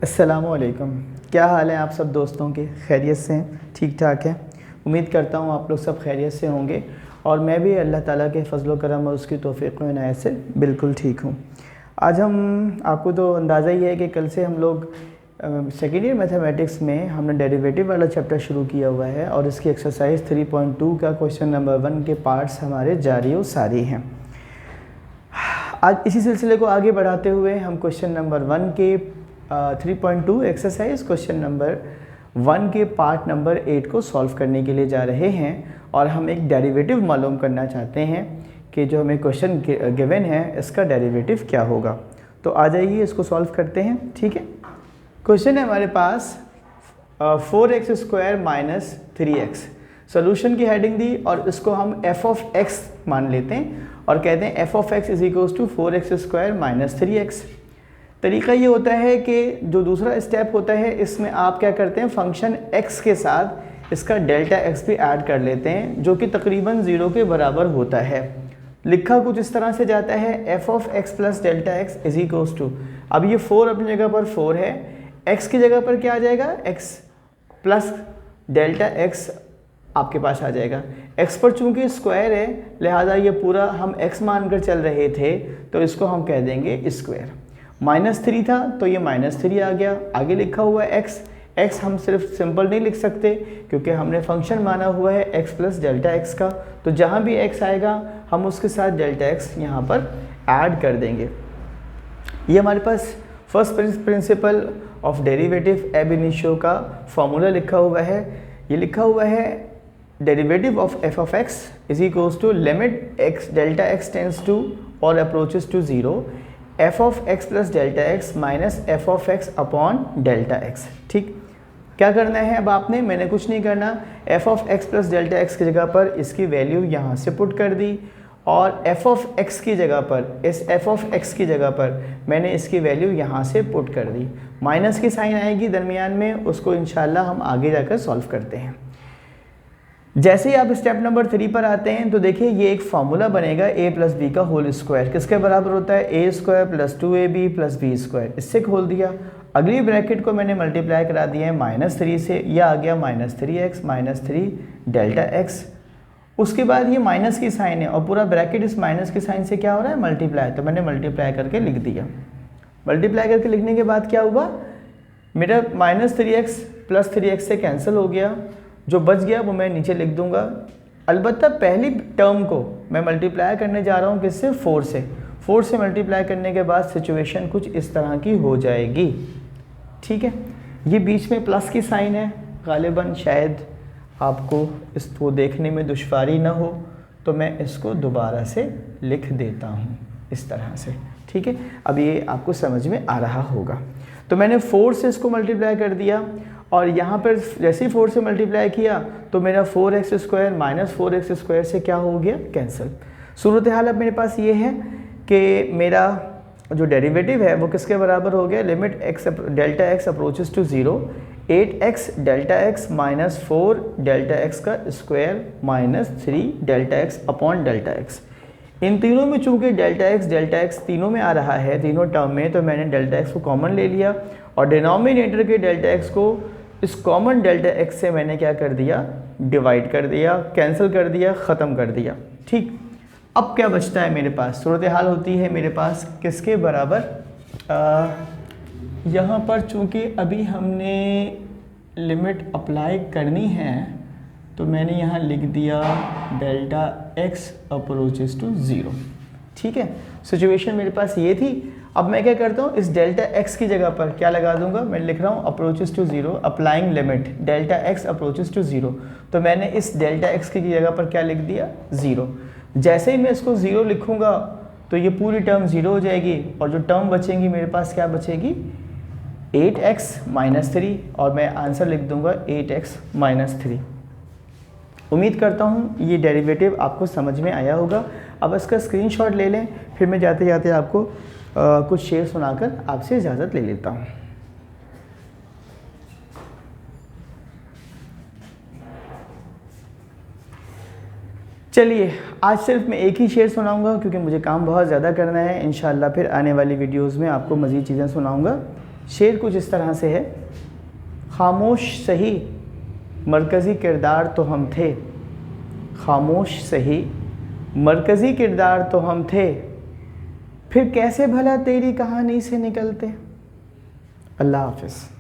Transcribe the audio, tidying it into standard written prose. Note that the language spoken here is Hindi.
अस्सलामुअलैकुम। क्या हाल है आप सब दोस्तों के? खैरियत से हैं? ठीक ठाक है। उम्मीद करता हूँ आप लोग सब खैरियत से होंगे और मैं भी अल्लाह ताला के फजल करम और उसकी तौफ़ीक़ व इनायत से बिल्कुल ठीक हूँ। आज हम आपको तो अंदाज़ा ही है कि कल से हम लोग सेकेंड ईयर मैथमेटिक्स में हमने डेरिवेटिव वाला चैप्टर शुरू किया हुआ है और इसकी एक्सरसाइज 3.2 का क्वेश्चन नंबर 1 के पार्ट्स हमारे जारी और सारी हैं। आज इसी सिलसिले को आगे बढ़ाते हुए हम क्वेश्चन नंबर 1 के 3.2 एक्सरसाइज क्वेश्चन नंबर 1 के पार्ट नंबर 8 को सॉल्व करने के लिए जा रहे हैं और हम एक डेरिवेटिव मालूम करना चाहते हैं कि जो हमें क्वेश्चन गिवन है इसका डेरिवेटिव क्या होगा। तो आ जाइए इसको सॉल्व करते हैं। ठीक है, क्वेश्चन है हमारे पास 4x² माइनस 3x। सोल्यूशन की हेडिंग दी और इसको हम f ऑफ x मान लेते हैं और कहते हैं f of x is equals to 4x² minus 3x। तरीका ये होता है कि जो दूसरा स्टेप होता है इसमें आप क्या करते हैं, फंक्शन x के साथ इसका डेल्टा x भी ऐड कर लेते हैं जो कि तकरीबन 0 के बराबर होता है। लिखा कुछ इस तरह से जाता है f of x plus delta x is equals to, अब ये 4 अपनी जगह पर 4 है, x की जगह पर क्या आ जाएगा, x प्लस डेल्टा x आपके पास आ जाएगा। x पर चूंकि स्क्वायर है लिहाजा ये पूरा हम x मानकर चल रहे थे तो इसको हम कह देंगे स्क्वायर। -3 था तो ये -3 आ गया। आगे लिखा हुआ है x हम सिर्फ सिंपल नहीं लिख सकते क्योंकि हमने फंक्शन माना हुआ है x प्लस डेल्टा x का, तो जहाँ भी x आएगा हम उसके साथ डेल्टा x यहाँ पर ऐड कर देंगे। ये हमारे पास first principle of derivative ab initio का फॉर्मूला लिखा हुआ है। ये लिखा हुआ है derivative of f of x is equals to limit x delta x tends to और approaches to 0 f of x plus delta x minus f of x upon delta x। ठीक, क्या करना है अब आपने, मैंने कुछ नहीं करना, f of x plus delta x की जगह पर इसकी वैल्यू यहाँ से पुट कर दी और f ऑफ x की जगह पर, इस f ऑफ x की जगह पर मैंने इसकी वैल्यू यहाँ से पुट कर दी। माइनस की साइन आएगी दरमियान में, उसको इंशाल्लाह हम आगे जाकर सॉल्व करते हैं। जैसे ही आप स्टेप नंबर 3 पर आते हैं तो देखिए ये एक फार्मूला बनेगा a प्लस बी का होल स्क्वायर, किसके बराबर होता है, a square plus 2ab plus b square. इससे खोल दिया, अगली ब्रैकेट को मैंने मल्टीप्लाई करा दिया है -3 से, यह आ गया -3x माइनस 3 डेल्टा x। उसके बाद ये माइनस की साइन है और पूरा ब्रैकेट इस माइनस की साइन से क्या हो रहा है, मल्टीप्लाई, तो मैंने मल्टीप्लाई करके लिख दिया। मल्टीप्लाई करके लिखने के बाद क्या हुआ, मेरा -3x प्लस 3x से कैंसिल हो गया, जो बच गया वो मैं नीचे लिख दूंगा। अलबत्ता पहली टर्म को मैं मल्टीप्लाई करने जा रहा हूँ किससे, 4 से मल्टीप्लाई करने के बाद सिचुएशन कुछ इस तरह की हो जाएगी। ठीक है, ये बीच में प्लस की साइन है, गालिबन शायद आपको इसको देखने में दुश्वारी ना हो तो मैं इसको दोबारा से लिख देता हूँ इस तरह से। ठीक है, अब ये आपको समझ में आ रहा होगा। तो मैंने 4 से इसको मल्टीप्लाई कर दिया और यहाँ पर जैसे ही 4 से मल्टीप्लाई किया तो मेरा 4x² माइनस 4x² से क्या हो गया, कैंसिल। सूरत हाल अब मेरे पास ये है कि मेरा जो डेरिवेटिव है वो किसके बराबर हो गया, limit x delta x approaches to 0 8x delta x minus 4 delta x का square minus 3 delta x upon delta x। इन तीनों में चूंकि डेल्टा x तीनों में आ रहा है, तीनों टर्म में, तो मैंने डेल्टा x को कॉमन ले लिया और डिनोमिनेटर के डेल्टा x को इस कॉमन डेल्टा x से मैंने क्या कर दिया, डिवाइड कर दिया, कैंसिल कर दिया, ख़त्म कर दिया। ठीक, अब क्या बचता है मेरे पास, सूरत हाल होती है मेरे पास किसके बराबर, यहाँ पर चूँकि अभी हमने लिमिट अप्लाई करनी है तो मैंने यहाँ लिख दिया डेल्टा x अप्रोचेस टू 0। ठीक है, सिचुएशन मेरे पास ये थी। अब मैं क्या करता हूँ, इस डेल्टा x की जगह पर क्या लगा दूंगा, मैं लिख रहा हूँ approaches to 0 applying limit delta x approaches to 0, तो मैंने इस डेल्टा x की जगह पर क्या लिख दिया, 0। जैसे ही मैं इसको 0 लिखूँगा तो ये पूरी टर्म 0 हो जाएगी और जो टर्म बचेंगी मेरे पास क्या बचेगी, 8x माइनस 3 और मैं आंसर लिख दूंगा 8x माइनस 3। उम्मीद करता हूँ ये डेरिवेटिव आपको समझ में आया होगा। अब इसका स्क्रीनशॉट ले लें, फिर मैं जाते जाते आपको कुछ शेर सुनाकर आपसे इजाज़त ले लेता हूँ। चलिए, आज सिर्फ मैं एक ही शेर सुनाऊंगा क्योंकि मुझे काम बहुत ज़्यादा करना है। इंशाल्लाह फिर आने वाली वीडियोस में आपको मज़ीद चीज़ें सुनाऊंगा। शेर कुछ इस तरह से है, खामोश सही मरकज़ी किरदार तो हम थे, खामोश सही मरकज़ी किरदार तो हम थे, फिर कैसे भला तेरी कहानी से निकलते। अल्लाह हाफ़िज़।